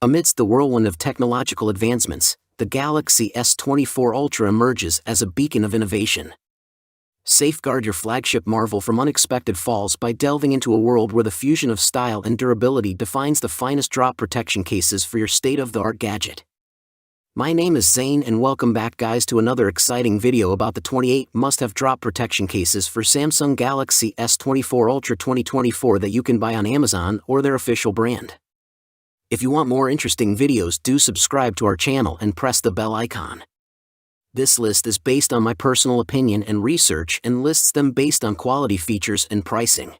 Amidst the whirlwind of technological advancements, the Galaxy S24 Ultra emerges as a beacon of innovation. Safeguard your flagship marvel from unexpected falls by delving into a world where the fusion of style and durability defines the finest drop protection cases for your state-of-the-art gadget. My name is Zane and welcome back guys to another exciting video about the 28 must-have drop protection cases for Samsung Galaxy S24 Ultra 2024 that you can buy on Amazon or their official brand. If you want more interesting videos, do subscribe to our channel and press the bell icon. This list is based on my personal opinion and research and lists them based on quality, features, and pricing.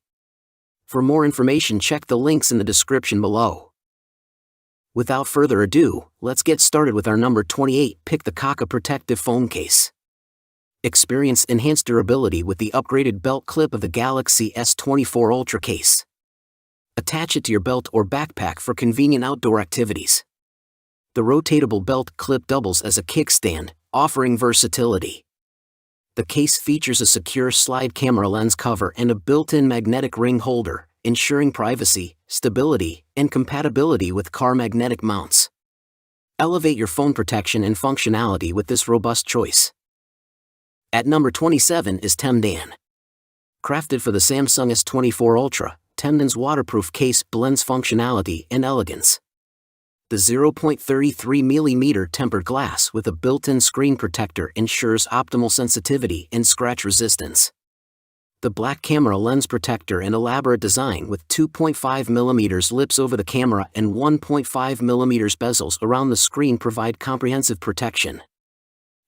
For more information, check the links in the description below. Without further ado, let's get started with our number 28 pick, the Caca Protective Phone Case. Experience enhanced durability with the upgraded belt clip of the Galaxy S24 Ultra case. Attach it to your belt or backpack for convenient outdoor activities. The rotatable belt clip doubles as a kickstand, offering versatility. The case features a secure slide camera lens cover and a built-in magnetic ring holder, ensuring privacy, stability, and compatibility with car magnetic mounts. Elevate your phone protection and functionality with this robust choice. At number 27 is Temdan. Crafted for the Samsung S24 Ultra, Temdan's waterproof case blends functionality and elegance. The 0.33mm tempered glass with a built-in screen protector ensures optimal sensitivity and scratch resistance. The black camera lens protector and elaborate design with 2.5mm lips over the camera and 1.5mm bezels around the screen provide comprehensive protection.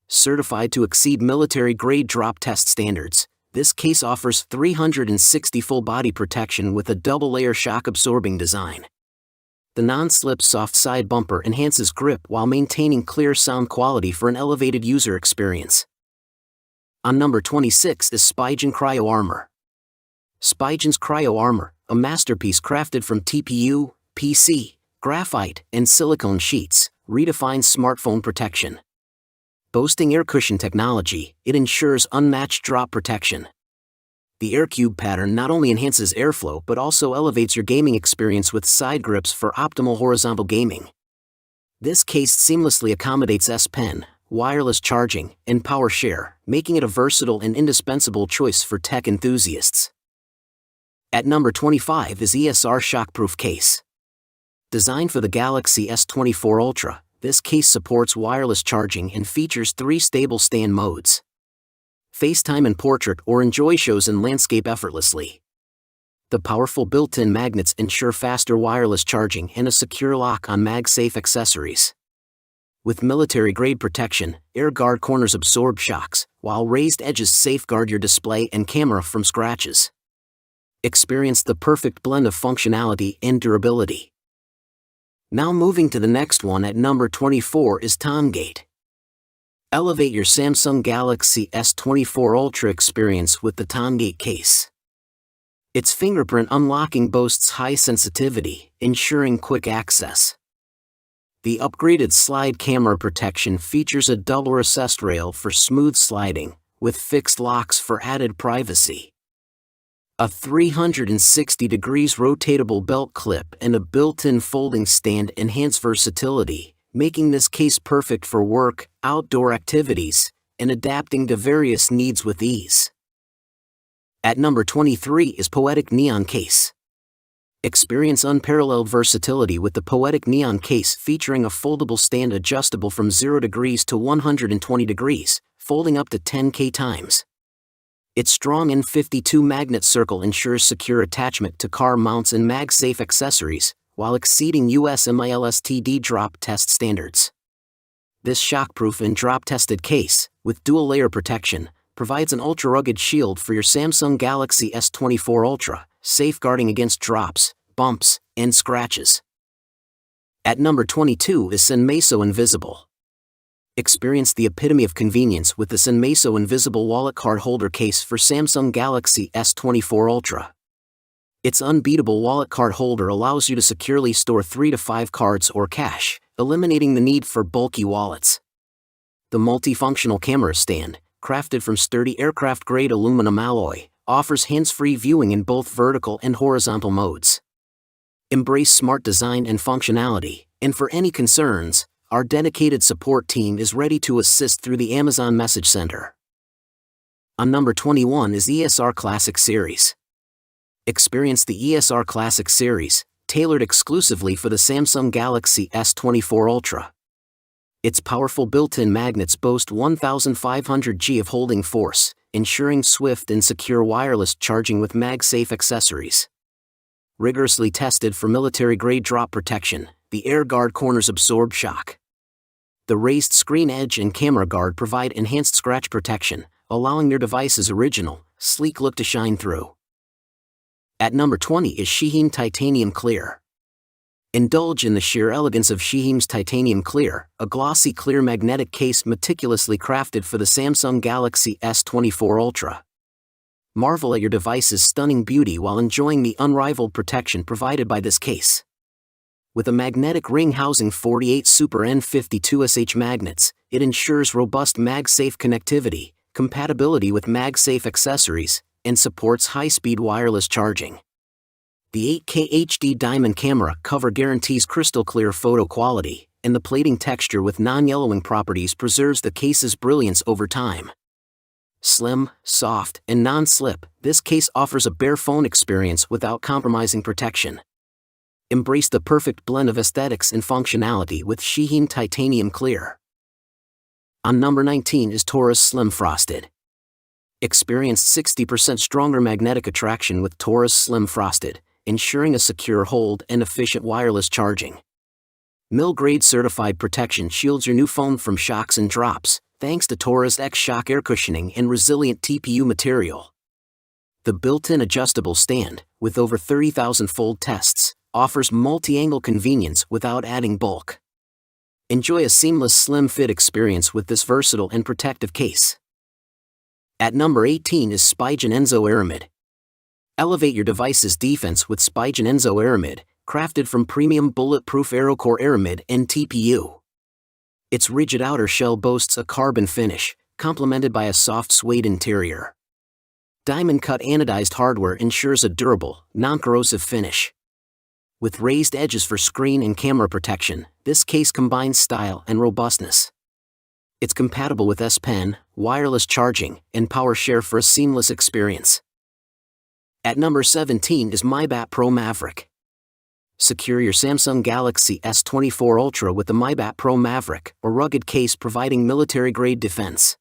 Certified to exceed military-grade drop test standards, this case offers 360 full-body protection with a double-layer shock-absorbing design. The non-slip soft side bumper enhances grip while maintaining clear sound quality for an elevated user experience. On number 26 is Spigen Cryo Armor. Spigen's Cryo Armor, a masterpiece crafted from TPU, PC, graphite, and silicone sheets, redefines smartphone protection. Boasting air cushion technology, it ensures unmatched drop protection. The air cube pattern not only enhances airflow but also elevates your gaming experience with side grips for optimal horizontal gaming. This case seamlessly accommodates S Pen, wireless charging, and power share, making it a versatile and indispensable choice for tech enthusiasts. At number 25 is ESR Shockproof Case. Designed for the Galaxy S24 Ultra, this case supports wireless charging and features 3 stable stand modes. FaceTime and portrait or enjoy shows in landscape effortlessly. The powerful built-in magnets ensure faster wireless charging and a secure lock on MagSafe accessories. With military-grade protection, air guard corners absorb shocks, while raised edges safeguard your display and camera from scratches. Experience the perfect blend of functionality and durability. Now moving to the next one at number 24 is Tomgate. Elevate your Samsung Galaxy S24 Ultra experience with the Tomgate case. Its fingerprint unlocking boasts high sensitivity, ensuring quick access. The upgraded slide camera protection features a double recessed rail for smooth sliding, with fixed locks for added privacy. A 360 degrees rotatable belt clip and a built-in folding stand enhance versatility, making this case perfect for work, outdoor activities, and adapting to various needs with ease. At number 23 is Poetic Neon Case. Experience unparalleled versatility with the Poetic Neon Case featuring a foldable stand adjustable from 0 degrees to 120 degrees, folding up to 10K times. Its strong N52 magnet circle ensures secure attachment to car mounts and MagSafe accessories, while exceeding US MILSTD drop test standards. This shockproof and drop-tested case, with dual-layer protection, provides an ultra-rugged shield for your Samsung Galaxy S24 Ultra, safeguarding against drops, bumps, and scratches. At number 22 is Senmeso Invisible. Experience the epitome of convenience with the Senmeso Invisible Wallet Card Holder Case for Samsung Galaxy S24 Ultra. Its unbeatable wallet card holder allows you to securely store 3 to 5 cards or cash, eliminating the need for bulky wallets. The multifunctional camera stand, crafted from sturdy aircraft-grade aluminum alloy, offers hands-free viewing in both vertical and horizontal modes. Embrace smart design and functionality, And for any concerns, our dedicated support team is ready to assist through the Amazon Message Center. On number 21 is ESR Classic Series. Experience the ESR Classic Series, tailored exclusively for the Samsung Galaxy S24 Ultra. Its powerful built-in magnets boast 1,500 G of holding force, ensuring swift and secure wireless charging with MagSafe accessories. Rigorously tested for military-grade drop protection, the Air Guard corners absorb shock. The raised screen edge and camera guard provide enhanced scratch protection, allowing your device's original, sleek look to shine through. At number 20 is Shihim Titanium Clear. Indulge in the sheer elegance of Shihim's Titanium Clear, a glossy clear magnetic case meticulously crafted for the Samsung Galaxy S24 Ultra. Marvel at your device's stunning beauty while enjoying the unrivaled protection provided by this case. With a magnetic ring housing 48 Super N52SH magnets, it ensures robust MagSafe connectivity, compatibility with MagSafe accessories, and supports high-speed wireless charging. The 8K HD diamond camera cover guarantees crystal clear photo quality, and the plating texture with non-yellowing properties preserves the case's brilliance over time. Slim, soft, and non-slip, this case offers a bare phone experience without compromising protection. Embrace the perfect blend of aesthetics and functionality with Shihim Titanium Clear. On number 19 is Taurus Slim Frosted. Experienced 60% stronger magnetic attraction with Taurus Slim Frosted, ensuring a secure hold and efficient wireless charging. Mil-grade certified protection shields your new phone from shocks and drops, thanks to Taurus X-Shock air cushioning and resilient TPU material. The built-in adjustable stand, with over 30,000 fold tests, offers multi-angle convenience without adding bulk. Enjoy a seamless slim fit experience with this versatile and protective case. At number 18 is Spigen Enzo Aramid. Elevate your device's defense with Spigen Enzo Aramid, crafted from premium bulletproof AeroCore Aramid and TPU. Its rigid outer shell boasts a carbon finish, complemented by a soft suede interior. Diamond-cut anodized hardware ensures a durable, non-corrosive finish. With raised edges for screen and camera protection, this case combines style and robustness. It's compatible with S Pen, wireless charging, and PowerShare for a seamless experience. At number 17 is MyBat Pro Maverick. Secure your Samsung Galaxy S24 Ultra with the MyBat Pro Maverick, a rugged case providing military-grade defense.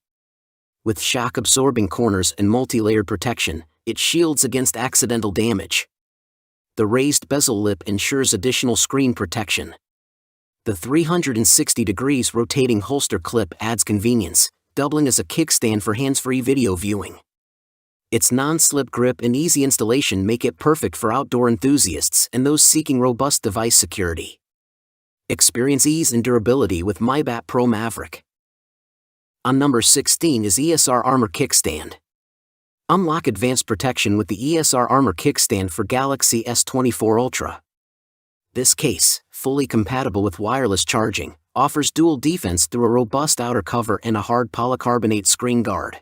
With shock-absorbing corners and multi-layered protection, it shields against accidental damage. The raised bezel lip ensures additional screen protection. The 360 degrees rotating holster clip adds convenience, doubling as a kickstand for hands-free video viewing. Its non-slip grip and easy installation make it perfect for outdoor enthusiasts and those seeking robust device security. Experience ease and durability with MyBat Pro Maverick. On number 16 is ESR Armor Kickstand. Unlock advanced protection with the ESR Armor Kickstand for Galaxy S24 Ultra. This case, fully compatible with wireless charging, offers dual defense through a robust outer cover and a hard polycarbonate screen guard.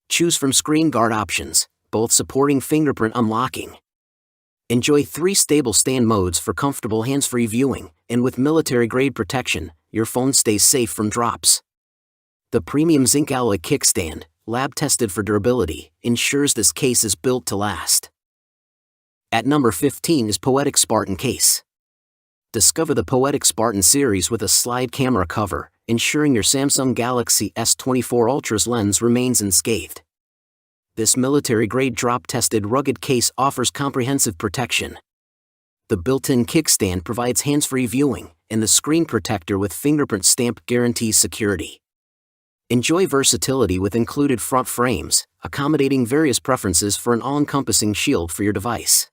Choose from screen guard options, both supporting fingerprint unlocking. Enjoy 3 stable stand modes for comfortable hands-free viewing, and with military-grade protection, your phone stays safe from drops. The premium zinc alloy kickstand, lab-tested for durability, ensures this case is built to last. At number 15 is Poetic Spartan Case. Discover the Poetic Spartan series with a slide camera cover, ensuring your Samsung Galaxy S24 Ultra's lens remains unscathed. This military-grade drop-tested rugged case offers comprehensive protection. The built-in kickstand provides hands-free viewing, and the screen protector with fingerprint stamp guarantees security. Enjoy versatility with included front frames, accommodating various preferences for an all-encompassing shield for your device.